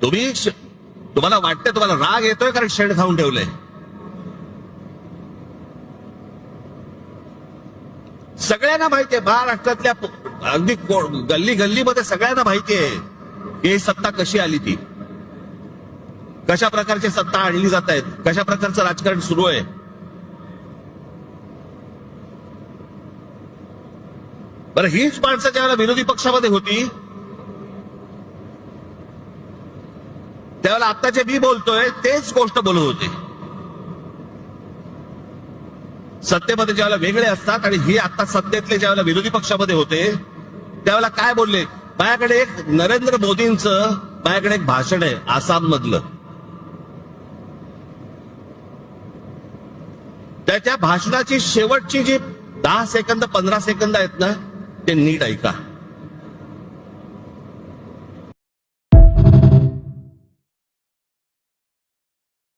तुम्हाला वाटतंय, तुम्हाला राग येतोय कारण शेण खाऊन ठेवलंय. सगळ्यांना माहितीये, महाराष्ट्रातल्या अगदी गल्ली गल्लीमध्ये सगळ्यांना माहितीये की ही सत्ता कशी आली, ती कशा प्रकारची सत्ता आणली जात आहेत, कशा प्रकारचं राजकारण सुरू आहे. बरं, हीच माणसं ज्यावेळेला विरोधी पक्षामध्ये होती त्यावेळेला आता जे मी बोलतोय तेच गोष्ट बोलत होते. सत्तेमध्ये ज्यावेळेला वेगळे असतात आणि ही आता सत्तेतले ज्यावेळेला विरोधी पक्षामध्ये होते त्यावेळेला काय बोलले, माझ्याकडे एक नरेंद्र मोदींचं माझ्याकडे एक भाषण आहे आसाम मधलं, त्या भाषणाची शेवटची जी 10 सेकंद 15 सेकंद आहेत ना, ते नीट ऐका.